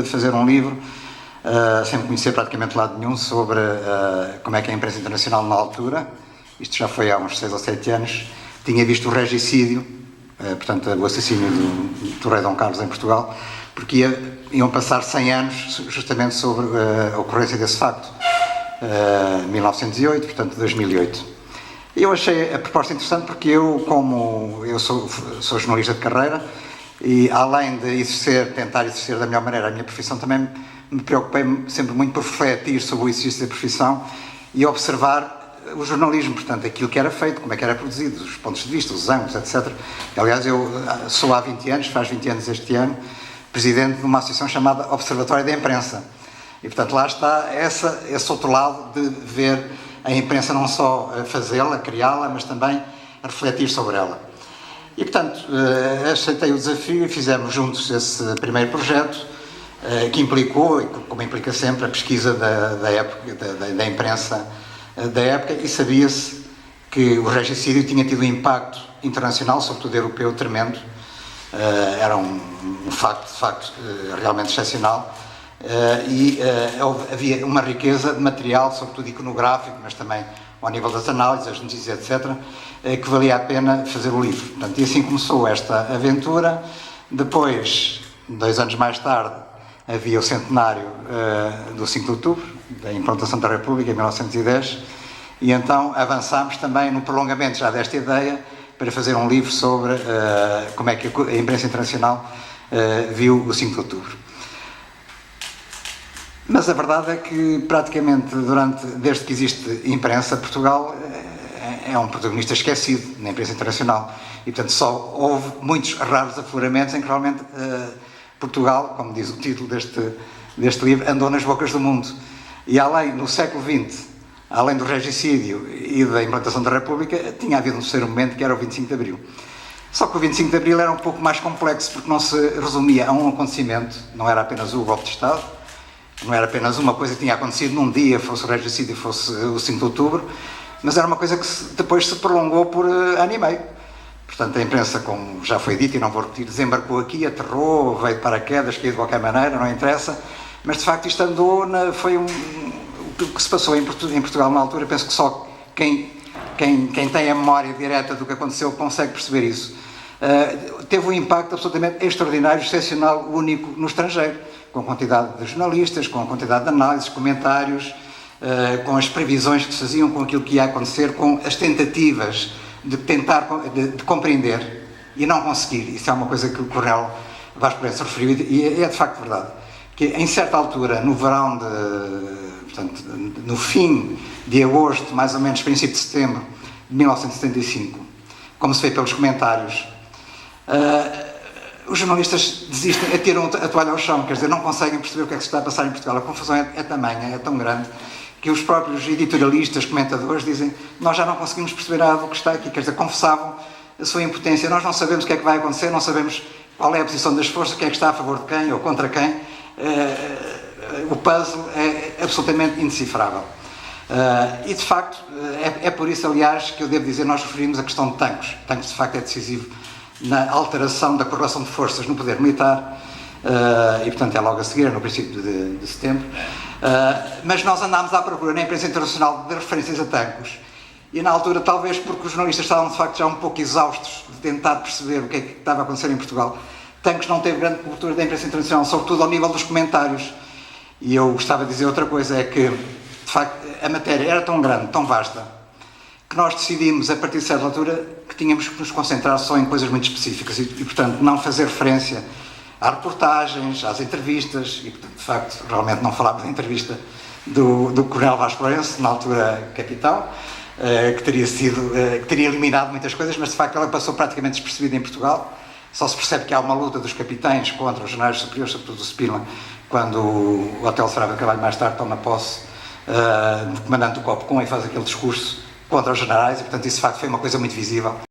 de fazer um livro, sem conhecer praticamente lado nenhum, sobre como é que é a imprensa internacional na altura. Isto já foi há uns 6 ou 7 anos. Tinha visto o regicídio, portanto, o assassínio do rei Dom Carlos em Portugal, porque iam passar 100 anos justamente sobre a ocorrência desse facto. 1908, portanto 2008. Eu achei a proposta interessante porque eu sou jornalista de carreira e, além de tentar exercer da melhor maneira a minha profissão, também me preocupei sempre muito por refletir sobre o exercício da profissão e observar o jornalismo, portanto, aquilo que era feito, como é que era produzido, os pontos de vista, os ângulos, etc. Aliás, eu sou há 20 anos, faz 20 anos este ano, presidente de uma associação chamada Observatório da Imprensa. E, portanto, lá está esse outro lado de ver a imprensa não só a fazê-la, a criá-la, mas também a refletir sobre ela. E, portanto, aceitei o desafio e fizemos juntos esse primeiro projeto, que implicou, como implica sempre, a pesquisa da imprensa da época, e sabia-se que o regicídio tinha tido um impacto internacional, sobretudo europeu, tremendo. Era um facto, de facto, realmente excepcional. Havia uma riqueza de material, sobretudo iconográfico, mas também ao nível das análises, das notícias, etc., que valia a pena fazer o livro. Portanto, e assim começou esta aventura. Depois, 2 anos mais tarde, havia o centenário do 5 de outubro, da implantação da República, em 1910, e então avançámos também no prolongamento já desta ideia para fazer um livro sobre como é que a imprensa internacional viu o 5 de outubro. Mas a verdade é que, praticamente, desde que existe imprensa, Portugal é um protagonista esquecido na imprensa internacional. E, portanto, só houve muitos raros afloramentos em que realmente Portugal, como diz o título deste livro, andou nas bocas do mundo. E no século XX, além do regicídio e da implantação da República, tinha havido um terceiro momento, que era o 25 de Abril. Só que o 25 de Abril era um pouco mais complexo, porque não se resumia a um acontecimento, não era apenas o golpe de Estado, não era apenas uma coisa que tinha acontecido num dia, fosse o regicídio, fosse o 5 de outubro, mas era uma coisa que depois se prolongou por ano e meio. Portanto, a imprensa, como já foi dito e não vou repetir, desembarcou aqui, aterrou, veio de paraquedas, caiu de qualquer maneira, não interessa, mas de facto isto andou, o que se passou em Portugal na altura, penso que só quem tem a memória direta do que aconteceu consegue perceber isso. Teve um impacto absolutamente extraordinário, excepcional, único no estrangeiro, com a quantidade de jornalistas, com a quantidade de análises, comentários, com as previsões que se faziam, com aquilo que ia acontecer, com as tentativas de tentar de compreender e não conseguir. Isso é uma coisa que o Coronel Vasco Lourenço referiu e é de facto verdade, que em certa altura, no verão portanto, no fim de agosto, mais ou menos princípio de setembro de 1975, como se vê pelos comentários, os jornalistas desistem, atiram a toalha ao chão, quer dizer, não conseguem perceber o que é que se está a passar em Portugal. A confusão é tamanha, é tão grande, que os próprios editorialistas, comentadores, dizem: nós já não conseguimos perceber nada do que está aqui, quer dizer, confessavam a sua impotência, nós não sabemos o que é que vai acontecer, não sabemos qual é a posição das forças, o que é que está a favor de quem ou contra quem, o puzzle é absolutamente indecifrável. E de facto, é por isso, aliás, que eu devo dizer, nós referimos a questão de tanques. Tanques, de facto, é decisivo na alteração da correlação de forças no poder militar, e portanto é logo a seguir, no princípio de setembro. Mas nós andámos à procura na imprensa internacional de referências a tanques, e na altura, talvez porque os jornalistas estavam de facto já um pouco exaustos de tentar perceber o que é que estava a acontecer em Portugal, tanques não teve grande cobertura da imprensa internacional, sobretudo ao nível dos comentários. E eu gostava de dizer outra coisa, é que de facto a matéria era tão grande, tão vasta, que nós decidimos, a partir de certa altura, que tínhamos que nos concentrar só em coisas muito específicas e portanto, não fazer referência às reportagens, às entrevistas, e, portanto, de facto, realmente não falámos da entrevista do Coronel Vasco Lourenço, na altura capitão, que teria eliminado muitas coisas, mas, de facto, ela passou praticamente despercebida em Portugal. Só se percebe que há uma luta dos capitães contra os generais superiores, sobretudo o Spínola, quando o Otelo Saraiva de Carvalho mais tarde toma posse de comandante do Copcom e faz aquele discurso contra os generais, e portanto isso de facto foi uma coisa muito visível.